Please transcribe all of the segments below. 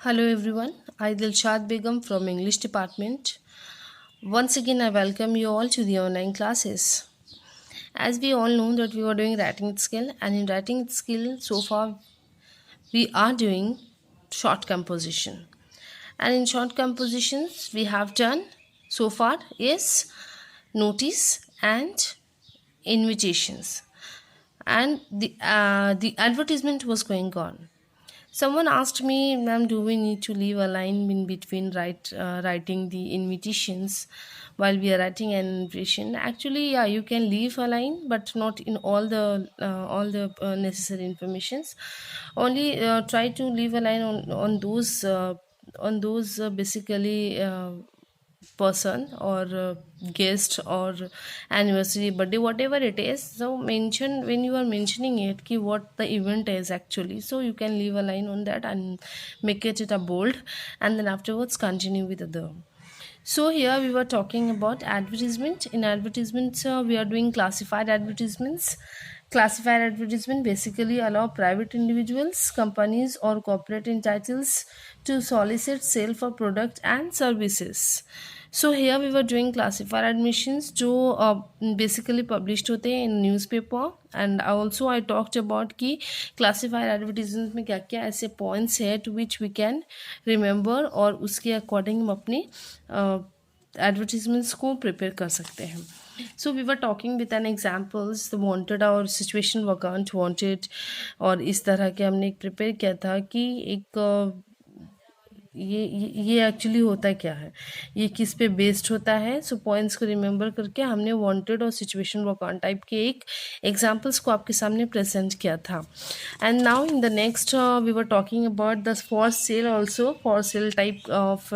Hello everyone, I Dilshad Begum from English department. Once again I welcome you all to the online classes. As we all know that we were doing writing skill, and in writing skill so far we are doing short composition. And in short compositions we have done so far is notice and invitations. And the advertisement was going on. Someone asked me, ma'am, do we need to leave a line in between writing the invitations while we are writing an invitation? Actually, yeah, you can leave a line, but not in all the necessary informations. Only try to leave a line on those basically. Person or guest or anniversary, birthday, whatever it is. So mention when you are mentioning it ki what the event is actually, so you can leave a line on that and make it a bold, and then afterwards continue with other. So here we were talking about advertisement. In advertisements, we are doing classified advertisements. Classified advertisement basically allow private individuals, companies or corporate entities to solicit sale for product and services. So here we were doing classified admissions जो basically published होते हैं in newspaper, and also I talked about कि classified advertisements में क्या क्या ऐसे points है to which we can remember और उसके according हम अपनी advertisements को prepare कर सकते हैं. So we were talking with an examples, the wanted और situation vacant wanted, और इस तरह के हमने एक prepare किया था कि एक ये एक्चुअली होता क्या है, ये किस पे बेस्ड होता है. सो पॉइंट्स को रिमेंबर करके हमने वांटेड और सिचुएशन वकांट टाइप के एक एग्जांपल्स को आपके सामने प्रेजेंट किया था. And now in the next we were talking about the for sale, also for sale type of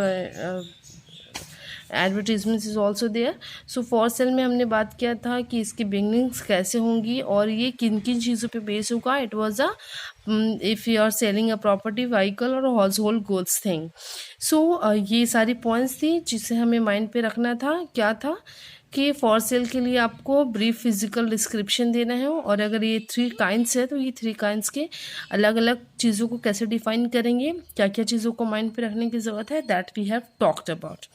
advertisements is also there. So for sale में हमने बात किया था कि इसकी बिगनिंग्स कैसे होंगी और ये किन किन चीज़ों पे बेस होगा. It was a if you are selling a property, vehicle और household goods thing. So ये सारी पॉइंट्स थी जिसे हमें माइंड पे रखना था. क्या था कि फॉर सेल के लिए आपको ब्रीफ फिजिकल डिस्क्रिप्शन देना है, और अगर ये 3 काइंड्स है तो ये 3 काइंड्स के अलग अलग चीज़ों को कैसे डिफाइन करेंगे, क्या क्या चीज़ों को माइंड पे रखने की ज़रूरत है, that we have talked about.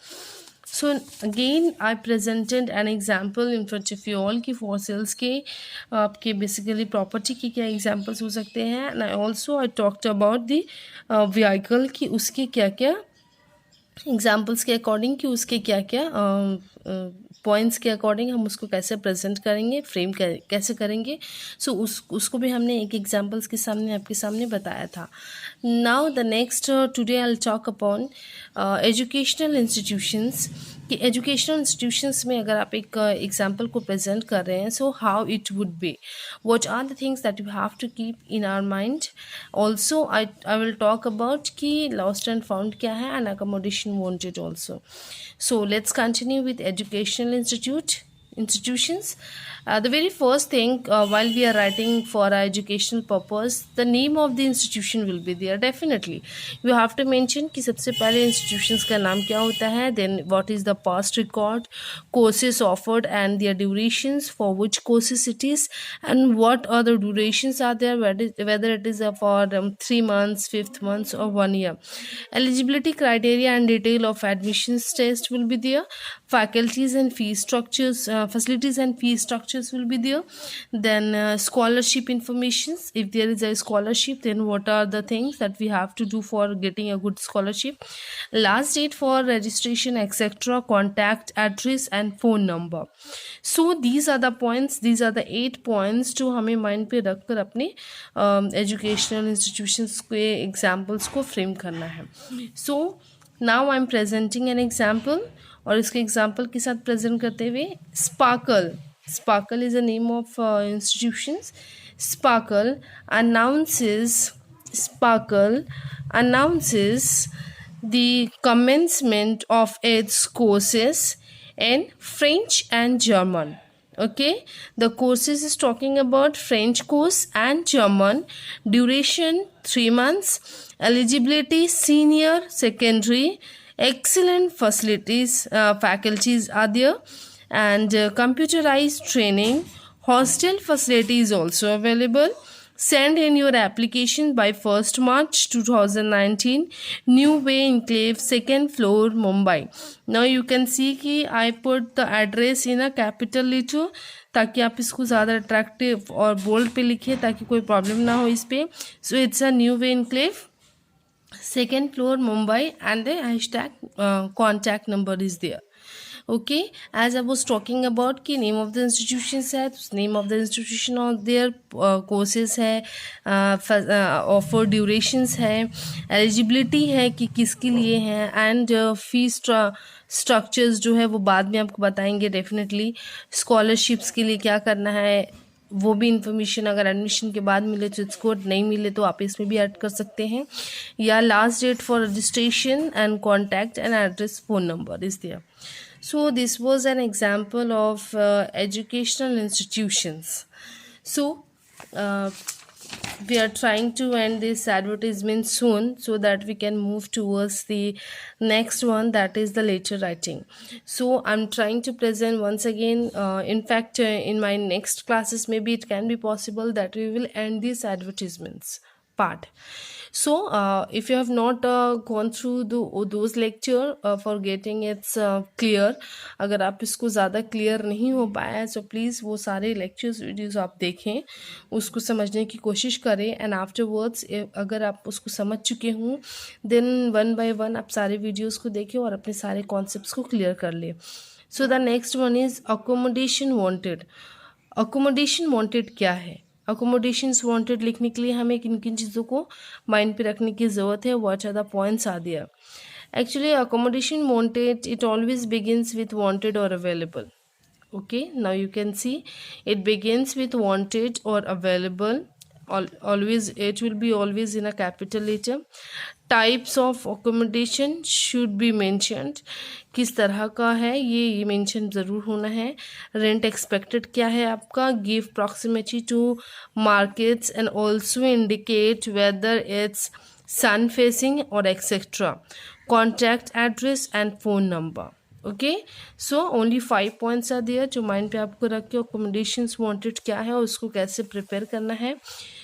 So again I presented an example in front of you all कि for sales के आपके basically property के क्या examples हो सकते हैं, and I also I talked about the vehicle कि उसके क्या क्या एग्जाम्पल्स के अकॉर्डिंग कि उसके क्या क्या पॉइंट्स के अकॉर्डिंग हम उसको कैसे प्रेजेंट करेंगे, फ्रेम कैसे करेंगे. सो उसको भी हमने एक एग्जाम्पल्स के सामने आपके सामने बताया था. Now the next today I will talk upon educational institutions. कि एजुकेशनल इंस्टीट्यूशंस में अगर आप एक एग्जाम्पल को प्रेजेंट कर रहे हैं, so how it would be, what are the things that you have to keep in our mind. Also I will talk about कि लॉस्ट एंड फाउंड क्या है and accommodation wanted also. So let's continue with educational institutions. The very first thing, while we are writing for our educational purpose, the name of the institution will be there. Definitely you have to mention कि सबसे पहले institutions का नाम क्या होता है, then what is the past record, courses offered and their durations, for which courses it is, and what other durations are there, whether it is for 3 months, 5 months or 1 year. Eligibility criteria and detail of admissions test will be there. Faculties and fee structures, facilities and fee structures will be there. Then scholarship informations, if there is a scholarship, then what are the things that we have to do for getting a good scholarship. Last date for registration, etc. Contact address and phone number. So these are the points, these are the 8 points जो हमें mind पे रख कर अपने educational institutions के examples को frame करना है. So now I am presenting an example, और इसके एग्जाम्पल के साथ प्रेजेंट करते हुए sparkle. Sparkle is a name of institutions. Sparkle announces the commencement of its courses in French and German. Okay, the courses is talking about French course and German. Duration 3 months. Eligibility senior secondary. Excellent facilities, faculties are there, and computerized training. Hostel facility is also available. Send in your application by 1st March 2019. New Way Enclave, 2nd floor, Mumbai. Now you can see कि I put the address in a capital letter ताकि आप इसको ज़्यादा attractive और bold पे लिखे ताकि कोई प्रॉब्लम ना हो इस पे. So it's a new way enclave, 2nd floor, Mumbai, and the hashtag contact number is there. Okay, as I was talking about कि name of the institutions है, name of the institution और their courses है, offer durations है, eligibility है कि किसके लिए है, and fees structures जो है वो बाद में आपको बताएंगे डेफिनेटली. scholarships के लिए क्या करना है वो भी इंफॉर्मेशन अगर एडमिशन के बाद मिले तो इट्स गुड, नहीं मिले तो आप इसमें भी ऐड कर सकते हैं. या last date for registration and contact and address, phone number is there. So this was an example of educational institutions. So we are trying to end this advertisement soon so that we can move towards the next one, that is the letter writing. So I'm trying to present once again, in fact in my next classes maybe it can be possible that we will end these advertisements part. So if you have not gone through those lecture for getting it's clear, अगर आप इसको ज़्यादा clear नहीं हो पाया है तो please वो सारे लेक्चर्स वीडियोस आप देखें, उसको समझने की कोशिश करें, एंड आफ्टरवर्ड्स अगर आप उसको समझ चुके हों देन वन बाय वन आप सारे वीडियोस को देखें और अपने सारे कॉन्सेप्ट्स को क्लियर कर लें. So the next one is accommodation wanted. Accommodation wanted क्या है? अकोमोडेशंस वांटेड लिखने के लिए हमें किन किन चीज़ों को माइंड पे रखने की ज़रूरत है, what are the points are there. Actually accommodation wanted it always begins with wanted और available. okay, now you can see it begins with wanted or available. Always it will be always in a capital letter. Types of accommodation should be mentioned. किस तरह का है ये mention ज़रूर होना है. Rent expected क्या है आपका. Give proximity to markets and also indicate whether it's sun facing और etcetera. Contact address and phone number. Okay, so only 5 points are there जो माइंड पे आपको रख के अकोमोडेशंस वांटेड क्या है और उसको कैसे प्रिपेयर करना है.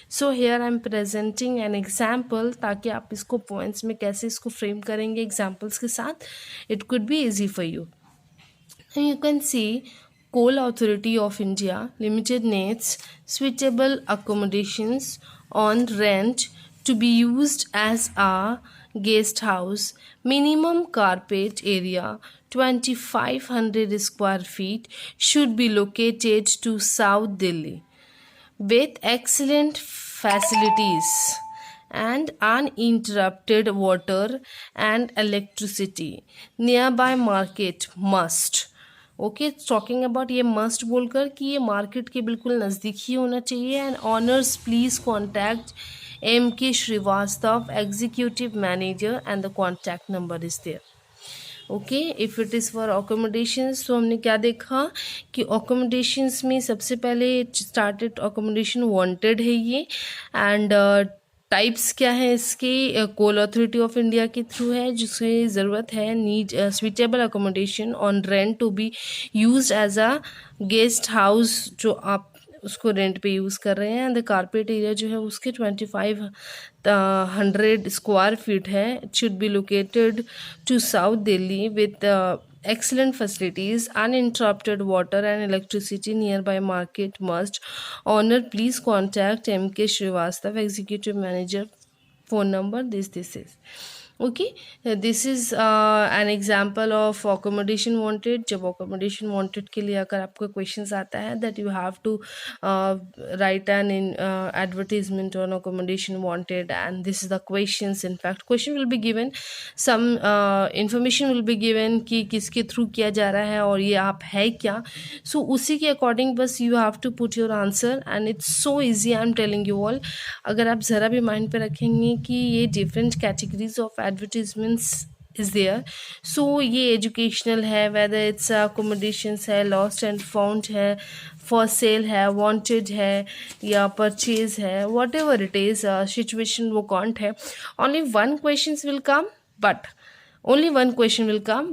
So here I am presenting an example ताकि आप इसको पॉइंट्स में कैसे इसको फ्रेम करेंगे एग्जाम्पल्स के साथ, it could be easy for you. You can see coal authority of India limited needs suitable accommodations on rent to be used as a guest house. Minimum carpet area 2500 square feet should be located to South Delhi with excellent facilities and uninterrupted water and electricity. Nearby market must. Okay, talking about ये must बोलकर कि ये market के बिल्कुल नज़दीक ही होना चाहिए. And honours please contact M.K. Srivastava, executive manager, and the contact number is there. Okay, if it is for accommodations तो हमने क्या देखा कि अकोमोडेशंस में सबसे पहले स्टार्टेड अकोमोडेशन वांटेड है ये. एंड टाइप्स क्या है इसके, कोल अथॉरिटी ऑफ इंडिया के थ्रू है जिसकी ज़रूरत है. Need suitable accommodation on rent to be use as a guest house जो आप उसको रेंट पे यूज़ कर रहे हैं. एंड द कारपेट एरिया जो है उसके 2500 स्क्वायर फीट है. It should be located to south Delhi with excellent facilities, uninterrupted water and electricity. Nearby market must. Owner please contact M.K. Srivastava, executive manager. Phone number this is. Okay, this is an example of accommodation wanted. जब accommodation wanted के लिए अगर आपको questions आता है that you have to write an in advertisement on accommodation wanted and this is the questions. In fact question will be given, some information will be given कि किसके through किया जा रहा है और ये आप है क्या. सो उसी के अकॉर्डिंग बस you have to put your answer and it's so easy. I am telling you all, अगर आप ज़रा भी माइंड पे रखेंगे कि ये different categories of advertisements is there. So ये एजुकेशनल है, वेदर इट्स अकोमोडेशंस है, लॉस्ट एंड फाउंड है, फॉर सेल है, वांटेड है या परचेज है, whatever it is situation वो कॉन्ट है. Only one question will come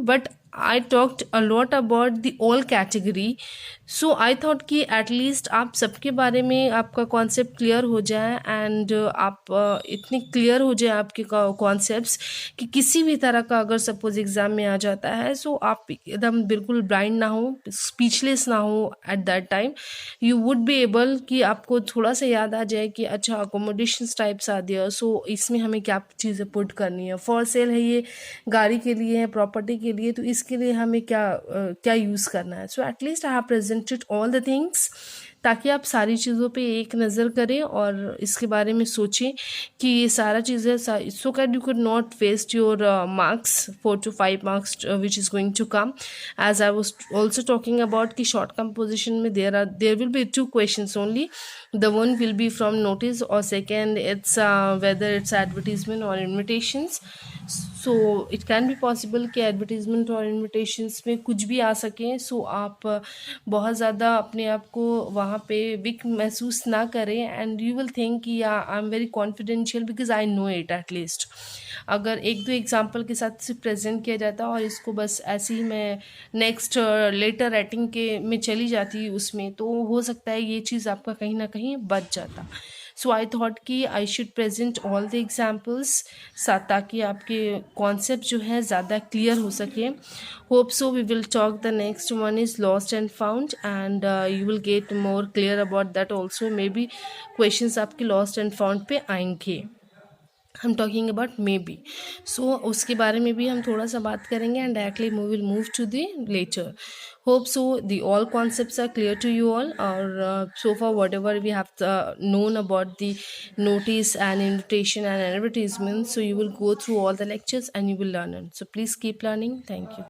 but I talked a lot about the all category. So I thought कि at least आप सबके बारे में आपका कॉन्सेप्ट क्लियर हो जाए एंड आप इतने क्लियर हो जाए आपके कॉन्सेप्ट्स कि किसी भी तरह का अगर सपोज एग्ज़ाम में आ जाता है सो आप एकदम बिल्कुल ब्लाइंड ना हो, स्पीचलेस ना हो at that time. You would be able कि आपको थोड़ा सा याद आ जाए कि अच्छा अकोमोडेशंस टाइप्स आ दिया, सो इसमें हमें क्या चीज़ें पुट करनी है. फॉर सेल है ये, गाड़ी के लिए है, प्रॉपर्टी के लिए, तो इसके लिए हमें क्या यूज़ करना है. So at least I have presented all the things ताकि आप सारी चीज़ों पे एक नज़र करें और इसके बारे में सोचें कि ये सारा चीज़ें सो कैट you could not waste your marks 4 to 5 marks which is going to come. As I was also talking about कि शॉर्ट कंपोजिशन में there will be 2 questions only. The one will be from notice or second it's whether it's advertisement or invitations. So it can be possible कि advertisement और invitations में कुछ भी आ सकें. सो आप बहुत ज़्यादा अपने आप को वहाँ पे वीक महसूस ना करें एंड यू विल थिंक कि या I am very confidential because I know it at least. अगर एक दो एग्जांपल के साथ सिर्फ प्रेजेंट किया जाता और इसको बस ऐसे ही मैं नेक्स्ट लेटर राइटिंग के में चली जाती उसमें, तो हो सकता है ये चीज़ आपका कहीं ना कहीं बच जाता. सो आई थॉट कि I should present all the examples ताकि आपके कॉन्सेप्ट जो है ज़्यादा क्लियर हो सके. Hope so we will talk the next one is lost and found and you will get more clear about that also. Maybe questions आपके lost and found पे आएंगे. हम टॉकिंग अबाउट मे बी. सो उसके बारे में भी हम थोड़ा सा बात करेंगे and directly we will move to the letter. Hope so the all concepts are clear to you all, or so far whatever we have known about the notice and invitation and advertisement, so you will go through all the lectures and you will learn it. So please keep learning. Thank you.